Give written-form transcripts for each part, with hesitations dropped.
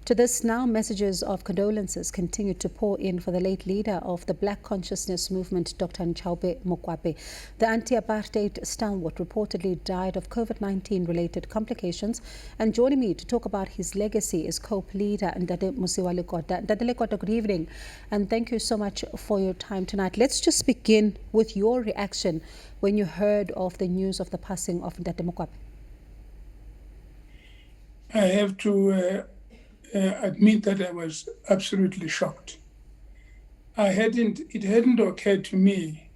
To this now, messages of condolences continue to pour in for the late leader of the Black Consciousness Movement, Dr. Nchaupe Mokoape. The anti-apartheid stalwart reportedly died of COVID-19 related complications. And joining me to talk about his legacy is co-leader Mosiuoa Lekota. Lekota, good evening, and thank you so much for your time tonight. Let's just begin with your reaction when you heard of the news of the passing of Nchaupe Mokoape. I have to admit that I was absolutely shocked. It hadn't occurred to me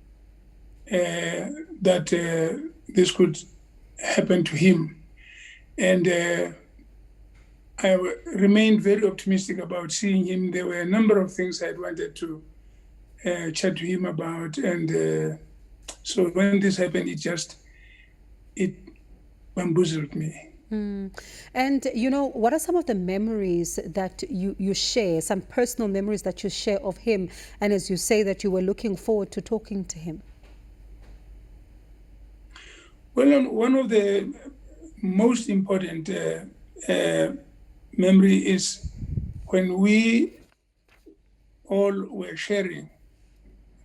that this could happen to him. And I remained very optimistic about seeing him. There were a number of things I wanted to chat to him about. And so when this happened, it bamboozled me. And, what are some of the memories that you share, some personal memories that you share of him? And as you say that you were looking forward to talking to him. Well, one of the most important memory is when we all were sharing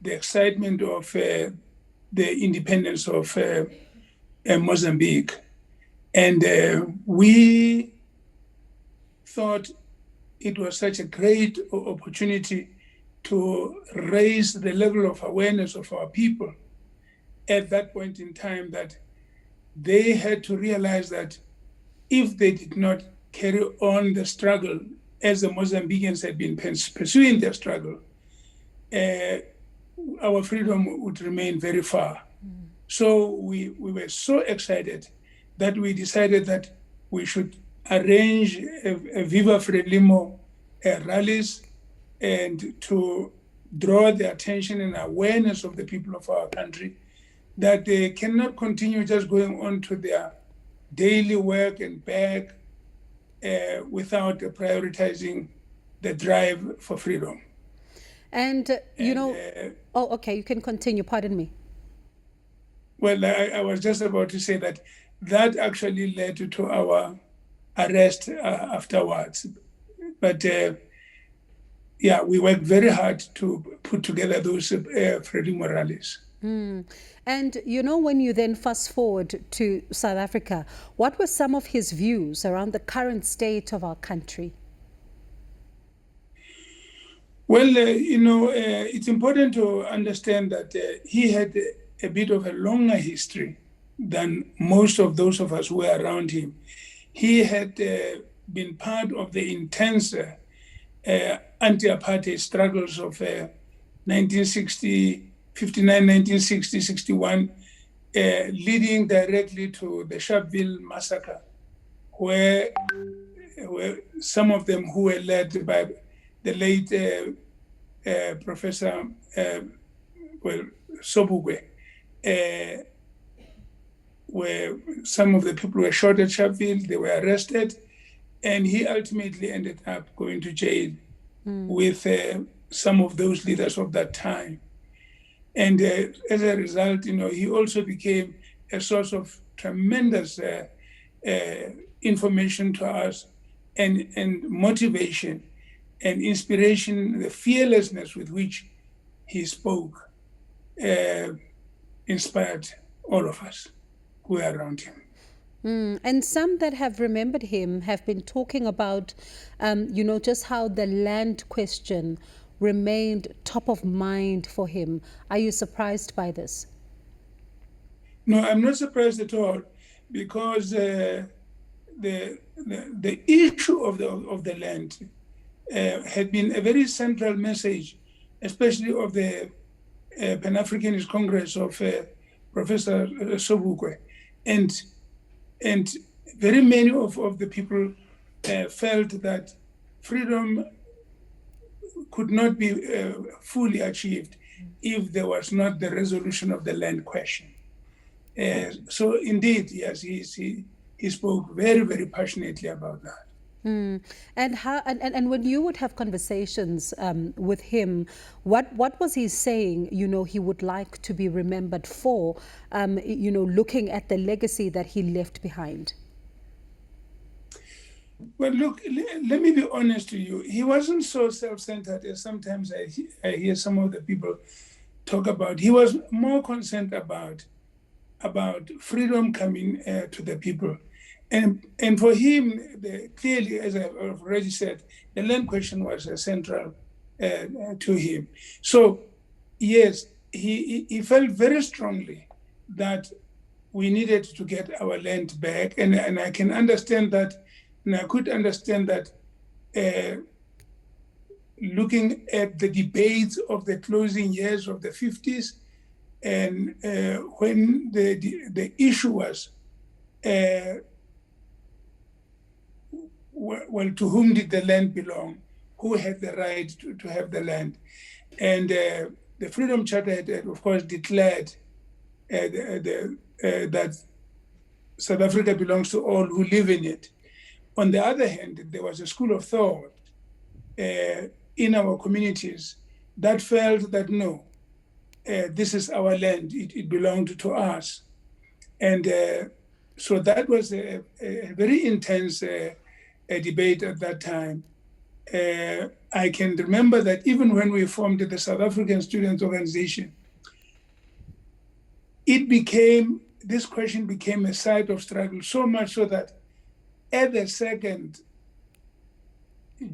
the excitement of the independence of Mozambique. And we thought it was such a great opportunity to raise the level of awareness of our people at that point in time, that they had to realize that if they did not carry on the struggle as the Mozambicans had been pursuing their struggle, our freedom would remain very far. So we were so excited that we decided that we should arrange a Viva Frelimo rallies and to draw the attention and awareness of the people of our country that they cannot continue just going on to their daily work and back without prioritizing the drive for freedom. And okay, you can continue, pardon me. Well, I was just about to say that actually led to our arrest afterwards. But we worked very hard to put together those Frelimo rallies. And, when you then fast forward to South Africa, what were some of his views around the current state of our country? Well, it's important to understand that he had a bit of a longer history than most of those of us who were around him. He had been part of the intense anti-apartheid struggles of 1960, 59, 1960, 61, leading directly to the Sharpeville massacre, where some of them who were led by the late Professor Sobukwe, where some of the people were shot at Sharpeville, they were arrested, and he ultimately ended up going to jail with some of those leaders of that time. And as a result, he also became a source of tremendous information to us and motivation and inspiration. The fearlessness with which he spoke inspired all of us who were around him. And some that have remembered him have been talking about, just how the land question remained top of mind for him. Are you surprised by this? No, I'm not surprised at all, because the issue of the land had been a very central message, especially of the Pan-Africanist Congress of Professor Sobukwe. And very many of the people felt that freedom could not be fully achieved if there was not the resolution of the land question. So indeed, yes, he spoke very, very passionately about that. And how and when you would have conversations with him, what was he saying, he would like to be remembered for, looking at the legacy that he left behind? Well, look, let me be honest to you. He wasn't so self-centered as sometimes I hear some of the people talk about. He was more concerned about freedom coming to the people. And for him, clearly, as I've already said, the land question was central to him. So, yes, he felt very strongly that we needed to get our land back. And I can understand that, and I could understand that looking at the debates of the closing years of the 50s, and when the issue was, well, to whom did the land belong? Who had the right to have the land? And the Freedom Charter had, of course, declared that South Africa belongs to all who live in it. On the other hand, there was a school of thought in our communities that felt that no, this is our land, it belonged to us. And so that was a very intense debate at that time. I can remember that even when we formed the South African Students Organization, this question became a site of struggle, so much so that at the second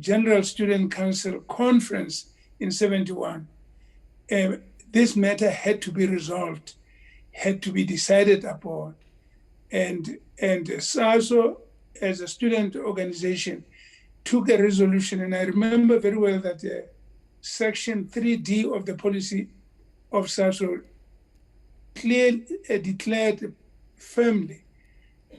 General Student Council conference in '71, this matter had to be resolved, had to be decided upon. And SASO, as a student organization, took a resolution. And I remember very well that Section 3D of the policy of SASO clearly declared firmly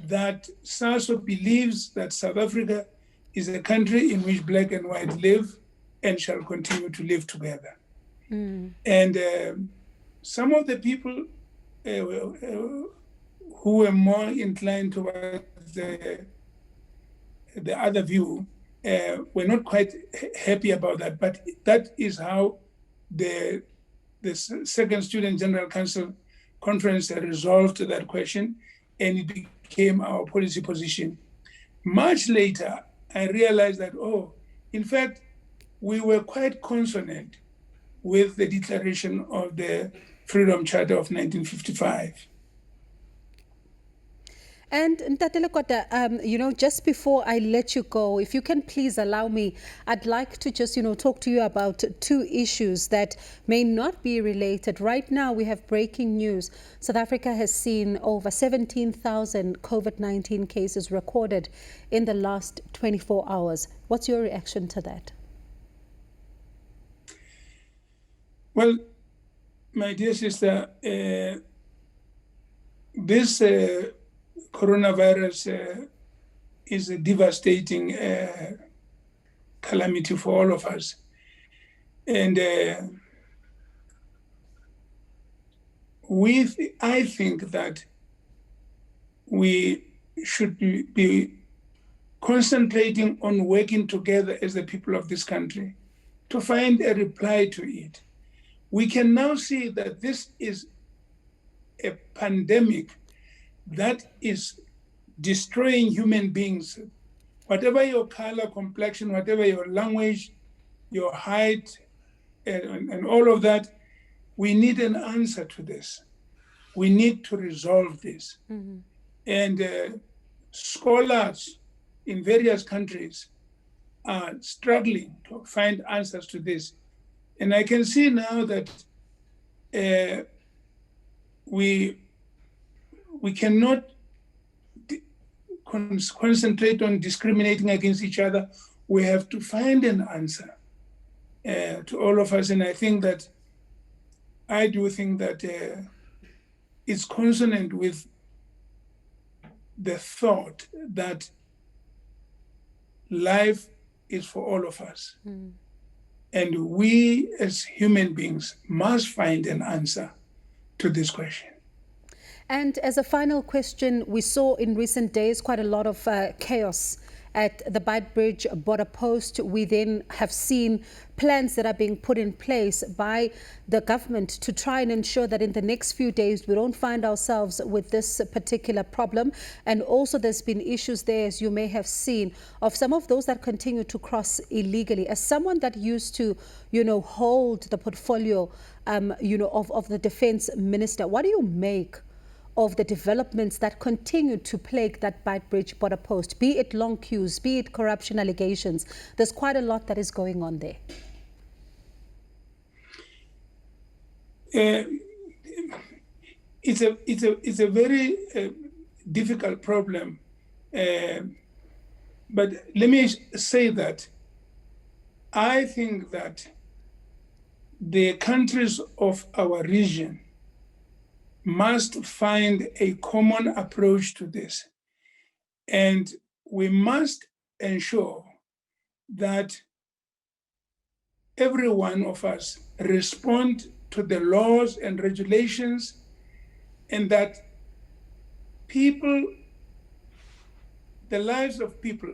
that SASO believes that South Africa is a country in which black and white live and shall continue to live together. And some of the people who were more inclined towards the other view were not quite happy about that. But that is how the Second Student General Council Conference resolved that question, and it became our policy position. Much later, I realized that, in fact, we were quite consonant with the declaration of the Freedom Charter of 1955. And Ntate Lekota, just before I let you go, if you can please allow me, I'd like to just, talk to you about two issues that may not be related. Right now, we have breaking news. South Africa has seen over 17,000 COVID-19 cases recorded in the last 24 hours. What's your reaction to that? Well, my dear sister, this coronavirus is a devastating calamity for all of us. And I think that we should be concentrating on working together as the people of this country to find a reply to it. We can now see that this is a pandemic that is destroying human beings. Whatever your color, complexion, whatever your language, your height, and all of that, we need an answer to this. We need to resolve this. Mm-hmm. And scholars in various countries are struggling to find answers to this. And I can see now that we cannot concentrate on discriminating against each other. We have to find an answer to all of us. And I do think that it's consonant with the thought that life is for all of us. Mm. And we as human beings must find an answer to this question. And as a final question, we saw in recent days quite a lot of chaos at the Beitbridge border post. We then have seen plans that are being put in place by the government to try and ensure that in the next few days we don't find ourselves with this particular problem. And also there's been issues there, as you may have seen, of some of those that continue to cross illegally. As someone that used to, hold the portfolio, of the defense minister, what do you make of the developments that continue to plague that Beitbridge border post, be it long queues, be it corruption allegations? There's quite a lot that is going on there. It's a very difficult problem, but let me say that I think that the countries of our region must find a common approach to this, and we must ensure that every one of us respond to the laws and regulations, and that people, the lives of people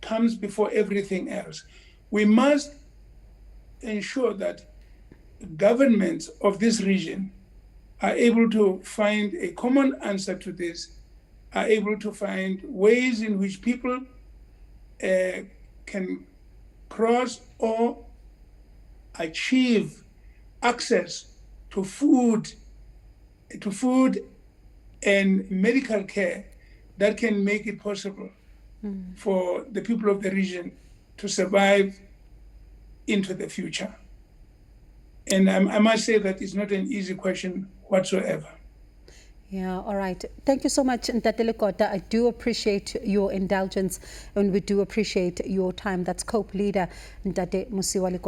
comes before everything else. We must ensure that governments of this region are able to find a common answer to this, are able to find ways in which people can cross or achieve access to food and medical care that can make it possible for the people of the region to survive into the future. And I must say that it's not an easy question whatsoever. Yeah, all right. Thank you so much, Nchaupe Lekota. I do appreciate your indulgence, and we do appreciate your time. That's COPE leader Nchaupe Mokoape.